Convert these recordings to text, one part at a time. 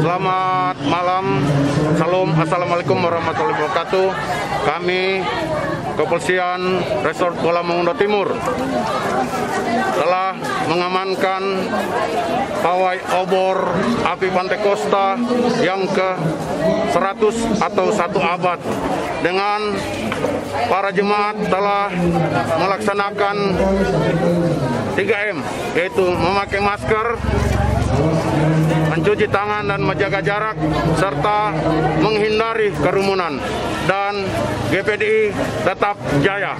Selamat malam, salam, assalamualaikum warahmatullahi wabarakatuh. Kami Kepolisian Resort Kuala Mongondo Timur telah mengamankan pawai obor api Pantai Kosta yang ke-100 atau 1 abad dengan para jemaat telah melaksanakan 3M, yaitu memakai masker, mencuci tangan dan menjaga jarak, serta menghindari kerumunan. Dan GPDI tetap jaya.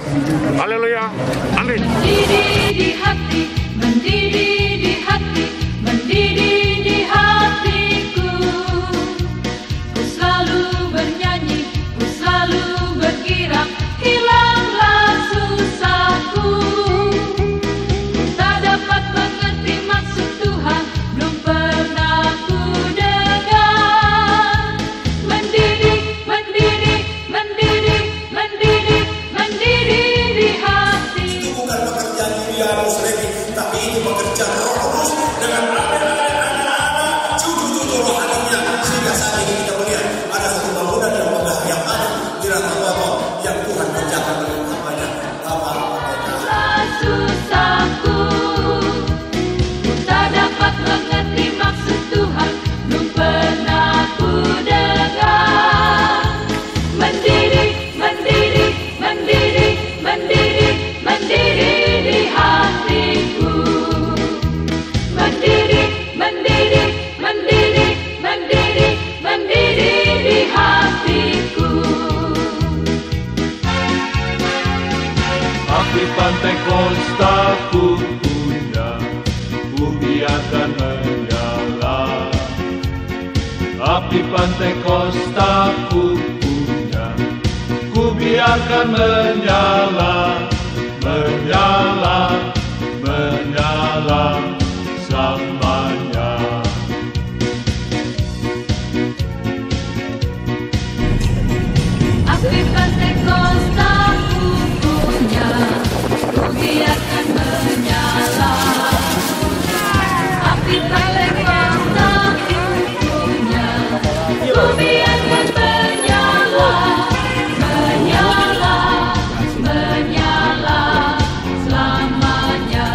Haleluya. Amin. Mendidih di hati, mendidih di hati, mendidih di hatiku. Ku selalu bernyanyi, ku selalu berkira, hilanglah susahku. Ku tak dapat mengerti maksud Tuhan, belum pernah ku dengar. Mendidih, mendidih, mendidih, mendidih, mendidih di hati. Bukan pekerjaan Yulia Musremi, tapi itu pekerjaan Roh Kudus dengan anak-anak cucu-cucu rohaninya, sehingga saat ini kita melihat ada satu bangunan yang megah yang ada di Rantau yang Tuhan kerjakan dengan namanya Susahku, ku tak dapat mengerti maksud Tuhan, belum pernah ku dengar. Mendidih, mendidih, mendidih, mendidih, mendidih di hatiku. Mendidih, mendidih, mendidih, mendidih, mendidih di hatiku. Api Pantai Kosta ku punya, ku biarkan menyala. Api Pantai Kosta ku punya, ku biarkan menyala, menyala, menyala selamanya. Api Pantai Kosta ku punya, ku biarkan menyala. Api Pantai Kosta ku punya, ku biarkan menyala, menyala, menyala selamanya.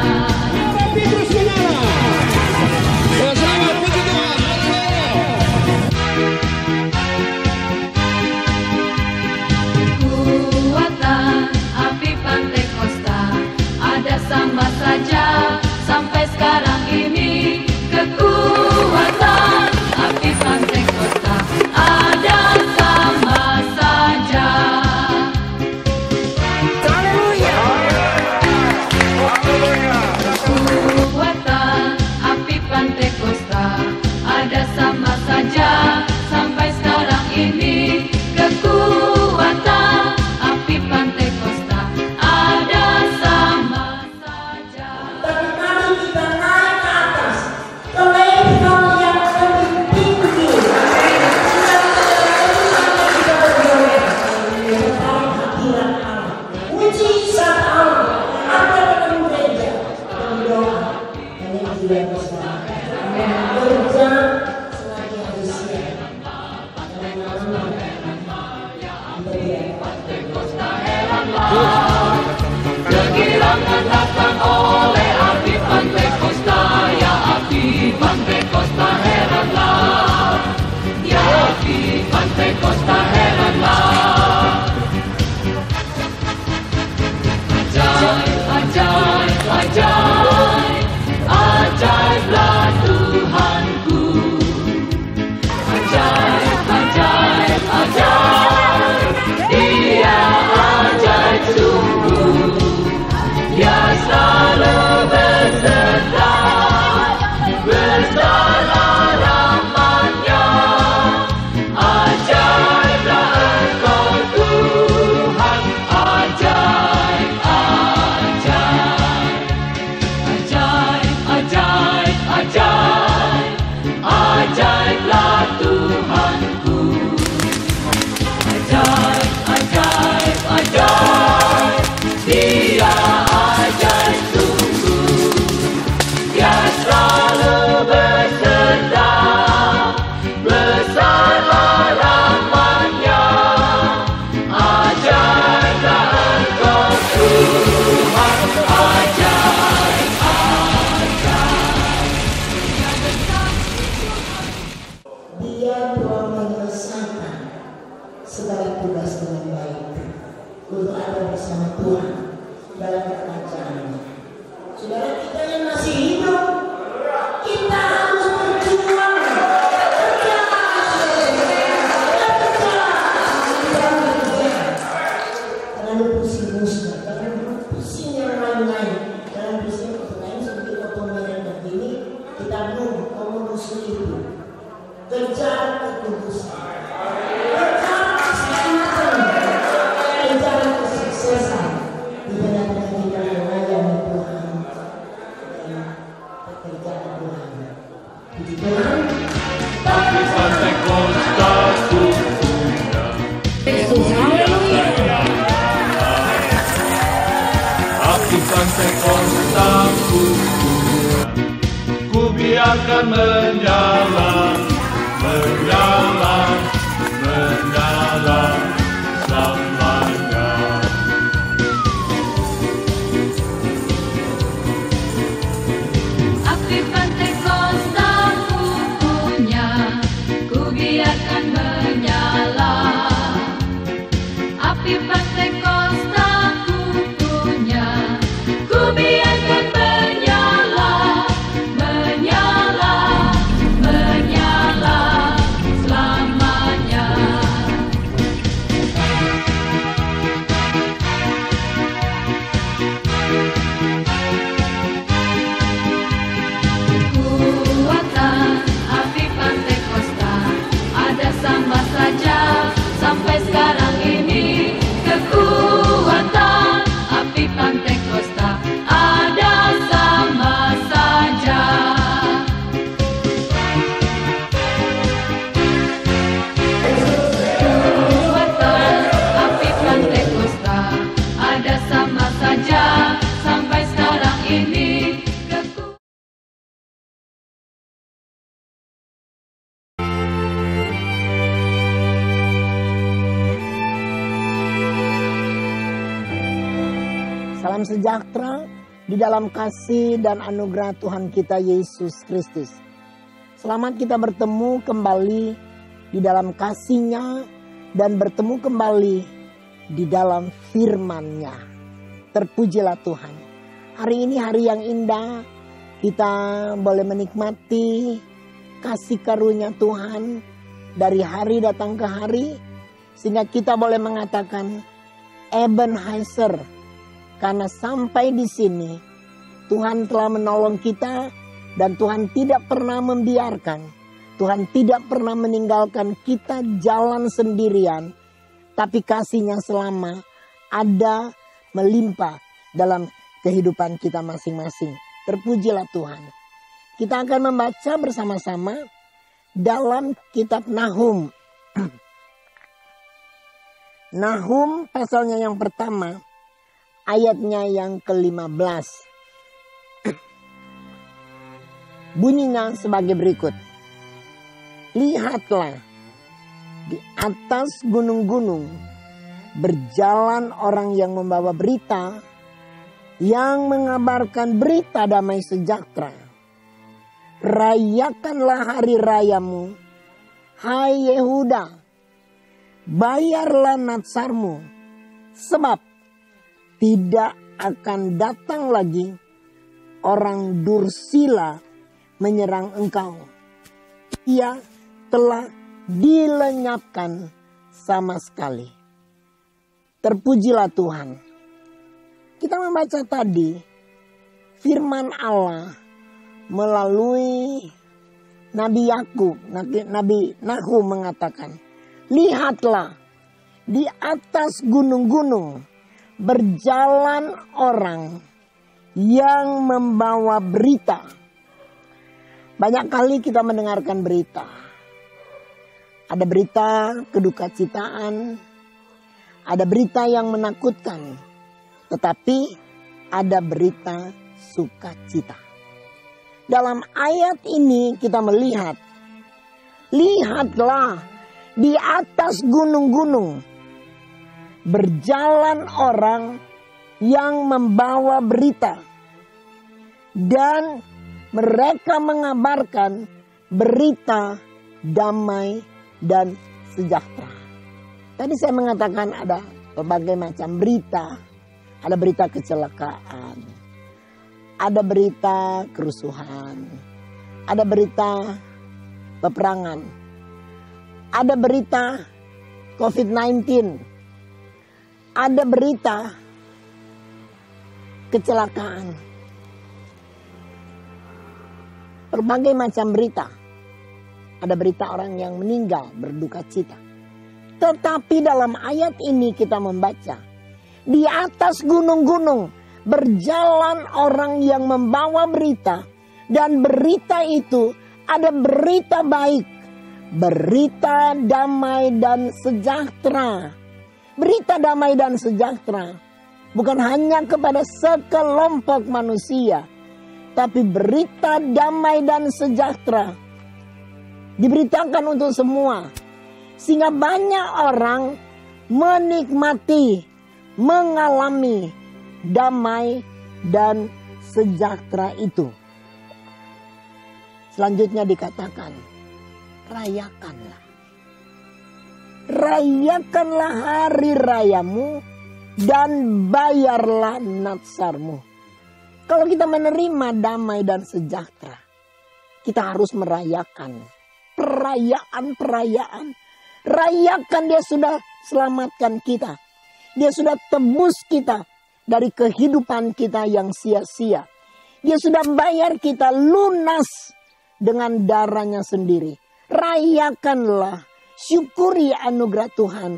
bersama Tuhan dalam kerajaan. Saudara kita yang masih hidup, kita harus berjuang. Jangan pusing-pusing, jangan pusing yang lain-lain, jangan pusing orang lain seperti otomatis begini. Kita belum musuh itu. Kejar kekudusan, kejar keselamatan, kejar kesuksesan. Benar-benar kita melayani Tuhan dan pekerjaan Tuhan. Puji Tuhan. Tapi Pentekosta ku punya. Yesus, haleluya. Api Pentekosta ku punya. Ku biarkan menyala, menyala, menyala selamanya. Api Pentekosta ku punya, ku biarkan menyala. Api Pentekosta ku punya, ku biarkan menyala, menyala, menyala selamanya. Kekuatan api Pentekosta ada sama saja sampai sekarang ini. Kekuatan api Pentekosta ada sama saja. Kekuatan api Pentekosta ada sama saja sampai sekarang ini. Salam sejahtera di dalam kasih dan anugerah Tuhan kita Yesus Kristus. Selamat kita bertemu kembali di dalam kasih-Nya dan bertemu kembali di dalam firman-Nya. Terpujilah Tuhan. Hari ini hari yang indah, kita boleh menikmati kasih karunia Tuhan dari hari datang ke hari, sehingga kita boleh mengatakan Ebenezer. Karena sampai di sini Tuhan telah menolong kita dan Tuhan tidak pernah membiarkan, Tuhan tidak pernah meninggalkan kita jalan sendirian, tapi kasih-Nya selama ada melimpah dalam kehidupan kita masing-masing. Terpujilah Tuhan. Kita akan membaca bersama-sama dalam kitab Nahum. Nahum pasalnya yang pertama, ayatnya yang ke-15. Bunyinya sebagai berikut. Lihatlah, di atas gunung-gunung berjalan orang yang membawa berita, yang mengabarkan berita damai sejahtera. Rayakanlah hari rayamu, hai Yehuda, bayarlah natsarmu, sebab tidak akan datang lagi orang dursila menyerang engkau. Ia telah dilenyapkan sama sekali. Terpujilah Tuhan. Kita membaca tadi firman Allah melalui Nabi Yakub, Nabi Nahum mengatakan, lihatlah, di atas gunung-gunung berjalan orang yang membawa berita. Banyak kali kita mendengarkan berita. Ada berita kedukacita, ada berita yang menakutkan, tetapi ada berita sukacita. Dalam ayat ini kita melihat, lihatlah, di atas gunung-gunung berjalan orang yang membawa berita, dan mereka mengabarkan berita damai dan sejahtera. Tadi saya mengatakan ada berbagai macam berita. Ada berita kecelakaan, ada berita kerusuhan, ada berita peperangan, ada berita COVID-19, ada berita kecelakaan, berbagai macam berita. Ada berita orang yang meninggal berduka cita. Tetapi dalam ayat ini kita membaca, di atas gunung-gunung berjalan orang yang membawa berita, dan berita itu ada berita baik, berita damai dan sejahtera. Berita damai dan sejahtera bukan hanya kepada sekelompok manusia, tapi berita damai dan sejahtera diberitakan untuk semua, sehingga banyak orang menikmati, mengalami damai dan sejahtera itu. Selanjutnya dikatakan, rayakanlah. Rayakanlah hari rayamu dan bayarlah natsarmu. Kalau kita menerima damai dan sejahtera, kita harus merayakan. Perayaan. Rayakan, dia sudah selamatkan kita. Dia sudah tebus kita dari kehidupan kita yang sia-sia. Dia sudah bayar kita lunas dengan darahnya sendiri. Rayakanlah, syukuri anugerah Tuhan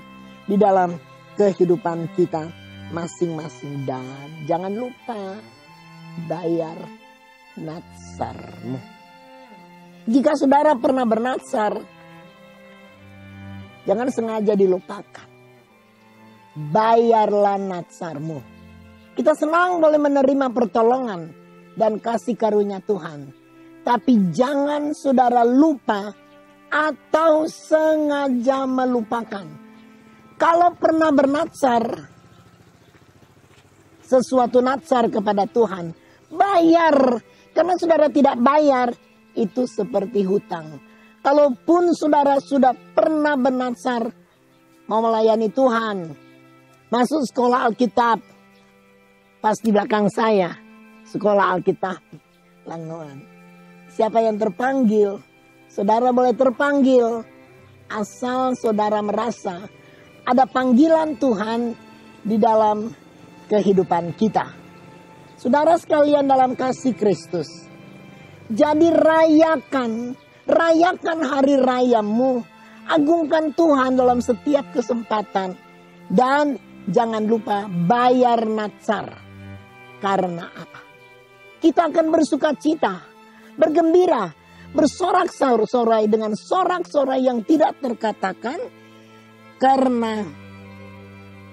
di dalam kehidupan kita masing-masing. Dan jangan lupa bayar natsarmu. Jika saudara pernah bernatsar, jangan sengaja dilupakan. Bayarlah natsarmu. Kita senang boleh menerima pertolongan dan kasih karunia Tuhan. Tapi jangan saudara lupa atau sengaja melupakan. Kalau pernah bernatsar, sesuatu natsar kepada Tuhan, bayar. Karena saudara tidak bayar, itu seperti hutang. Kalaupun saudara sudah pernah bernatsar, mau melayani Tuhan, masuk sekolah Alkitab, pas di belakang saya, sekolah Alkitab, Langoan. Siapa yang terpanggil, saudara boleh terpanggil, asal saudara merasa ada panggilan Tuhan di dalam kehidupan kita. Saudara sekalian dalam kasih Kristus, jadi rayakan hari rayamu, agungkan Tuhan dalam setiap kesempatan, dan jangan lupa bayar natsar. Karena apa? Kita akan bersuka cita, bergembira, bersorak-sorai dengan sorak-sorai yang tidak terkatakan, karena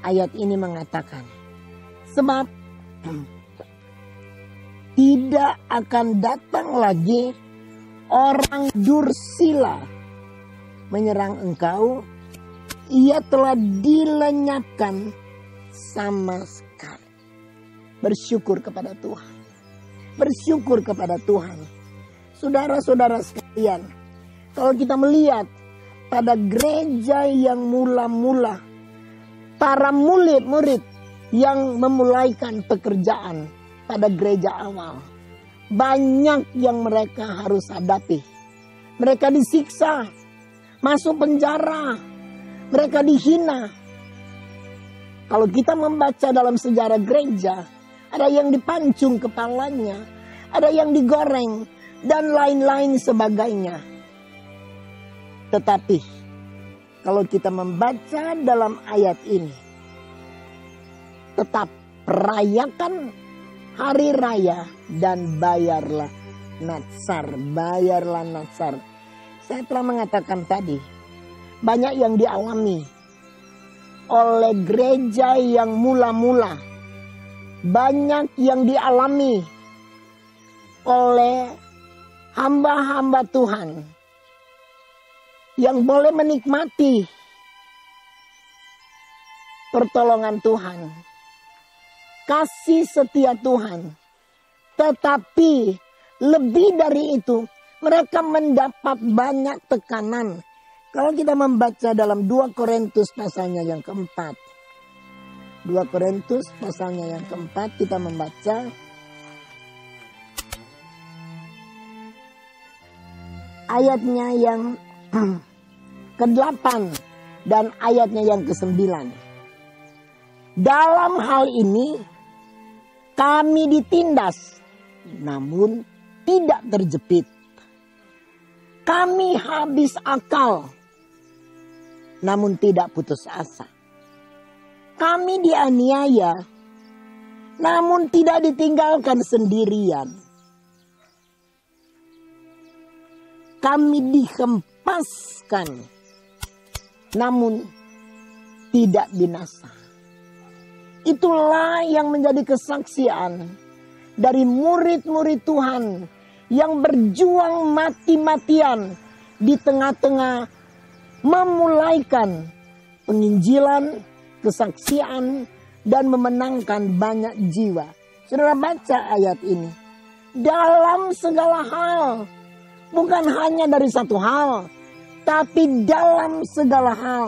ayat ini mengatakan, sebab tidak akan datang lagi orang dursila menyerang engkau. Ia telah dilenyapkan sama sekali. Bersyukur kepada Tuhan. Bersyukur kepada Tuhan. Saudara-saudara sekalian, kalau kita melihat pada gereja yang mula-mula, para murid-murid yang memulaikan pekerjaan pada gereja awal, banyak yang mereka harus hadapi. Mereka disiksa, masuk penjara, mereka dihina. Kalau kita membaca dalam sejarah gereja, ada yang dipancung kepalanya, ada yang digoreng, dan lain-lain sebagainya. Tetapi kalau kita membaca dalam ayat ini, tetap rayakan hari raya dan bayarlah natsar. Bayarlah natsar. Saya telah mengatakan tadi, banyak yang dialami oleh gereja yang mula-mula. Banyak yang dialami oleh hamba-hamba Tuhan yang boleh menikmati pertolongan Tuhan, kasih setia Tuhan. Tetapi lebih dari itu, mereka mendapat banyak tekanan. Kalau kita membaca dalam 2 Korintus pasalnya yang keempat, 2 Korintus pasalnya yang keempat, kita membaca ayatnya yang ke-8 dan ayatnya yang ke-9. Dalam hal ini kami ditindas, namun tidak terjepit. Kami habis akal, namun tidak putus asa. Kami dianiaya, namun tidak ditinggalkan sendirian. Kami dihempaskan, namun tidak binasa. Itulah yang menjadi kesaksian dari murid-murid Tuhan yang berjuang mati-matian di tengah-tengah memulaikan penginjilan, kesaksian, dan memenangkan banyak jiwa. Saudara baca ayat ini. Dalam segala hal, bukan hanya dari satu hal, tapi dalam segala hal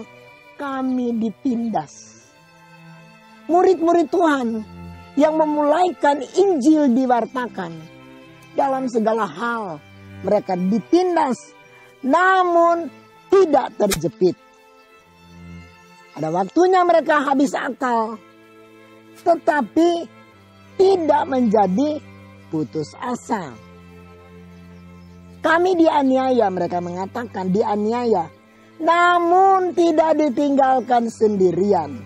kami ditindas. Murid-murid Tuhan yang memulaikan Injil diwartakan. Dalam segala hal mereka ditindas, namun tidak terjepit. Ada waktunya mereka habis akal, tetapi tidak menjadi putus asa. Kami dianiaya, mereka mengatakan dianiaya, namun tidak ditinggalkan sendirian.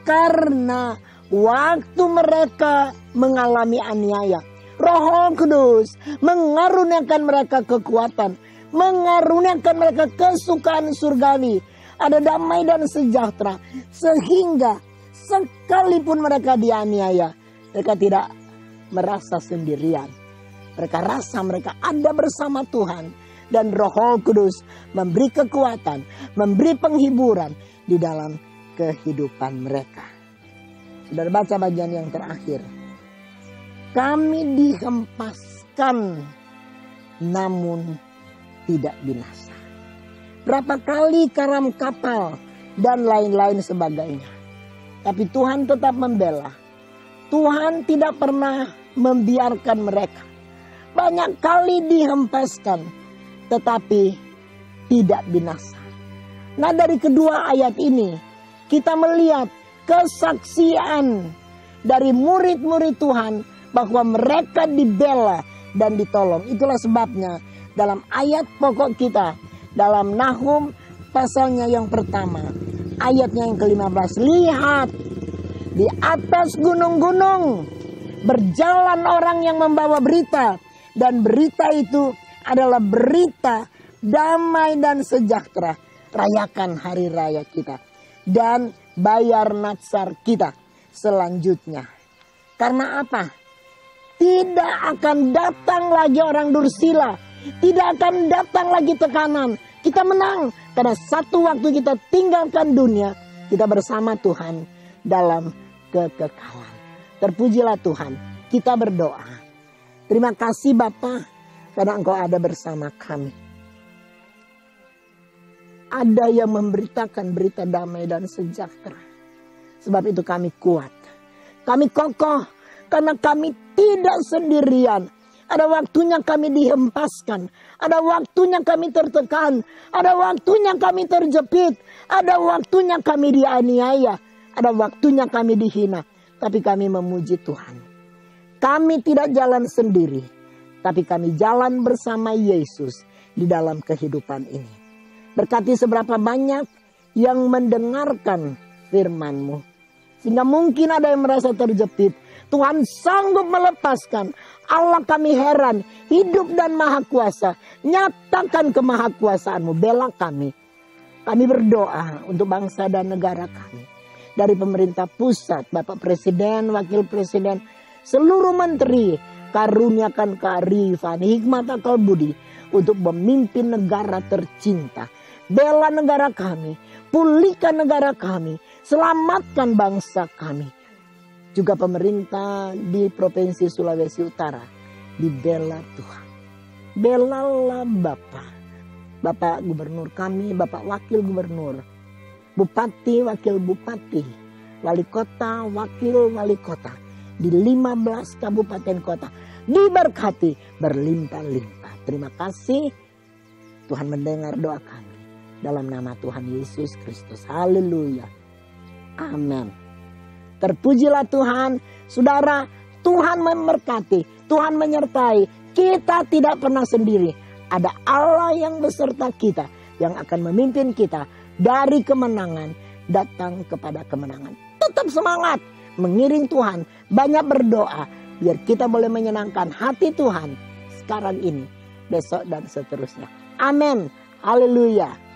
Karena waktu mereka mengalami aniaya, Roh Kudus mengaruniakan mereka kekuatan, mengaruniakan mereka kesukaan surgawi, ada damai dan sejahtera, sehingga sekalipun mereka dianiaya, mereka tidak merasa sendirian. Mereka rasa mereka ada bersama Tuhan, dan Roh Kudus memberi kekuatan, memberi penghiburan di dalam kehidupan mereka. Sudah baca bagian yang terakhir. Kami dihempaskan, namun tidak binasa. Berapa kali karam kapal dan lain-lain sebagainya. Tapi Tuhan tetap membela. Tuhan tidak pernah membiarkan mereka. Banyak kali dihempaskan, tetapi tidak binasa. Nah, dari kedua ayat ini, kita melihat kesaksian dari murid-murid Tuhan bahwa mereka dibela dan ditolong. Itulah sebabnya dalam ayat pokok kita, dalam Nahum pasalnya yang pertama, ayatnya yang ke-15. Lihat, di atas gunung-gunung berjalan orang yang membawa berita. Dan berita itu adalah berita damai dan sejahtera. Rayakan hari raya kita. Dan bayar natsar kita selanjutnya. Karena apa? Tidak akan datang lagi orang dursila. Tidak akan datang lagi tekanan. Kita menang. Karena satu waktu kita tinggalkan dunia, kita bersama Tuhan dalam kekekalan. Terpujilah Tuhan. Kita berdoa. Terima kasih Bapa, karena Engkau ada bersama kami. Ada yang memberitakan berita damai dan sejahtera. Sebab itu kami kuat. Kami kokoh, karena kami tidak sendirian. Ada waktunya kami dihempaskan. Ada waktunya kami tertekan. Ada waktunya kami terjepit. Ada waktunya kami dianiaya. Ada waktunya kami dihina. Tapi kami memuji Tuhan. Kami tidak jalan sendiri, tapi kami jalan bersama Yesus di dalam kehidupan ini. Berkati seberapa banyak yang mendengarkan firman-Mu. Sehingga mungkin ada yang merasa terjepit. Tuhan sanggup melepaskan. Allah kami heran, hidup dan maha kuasa. Nyatakan kemahakuasaan-Mu, bela kami. Kami berdoa untuk bangsa dan negara kami. Dari pemerintah pusat, Bapak Presiden, Wakil Presiden, seluruh menteri, karuniakan kearifan, hikmat, akal budi untuk memimpin negara tercinta. Bela negara kami, pulihkan negara kami, selamatkan bangsa kami. Juga pemerintah di Provinsi Sulawesi Utara, dibela Tuhan. Belalah Bapak Gubernur kami, Bapak Wakil Gubernur, Bupati, Wakil Bupati, wali kota, wakil wali kota di 15 kabupaten kota diberkati berlimpah-limpah. Terima kasih, Tuhan mendengar doa kami. Dalam nama Tuhan Yesus Kristus. Haleluya. Amin. Terpujilah Tuhan. Saudara, Tuhan memberkati. Tuhan menyertai. Kita tidak pernah sendiri. Ada Allah yang beserta kita. Yang akan memimpin kita dari kemenangan datang kepada kemenangan. Tetap semangat mengiring Tuhan. Banyak berdoa. Biar kita boleh menyenangkan hati Tuhan. Sekarang ini, besok dan seterusnya. Amin. Haleluya.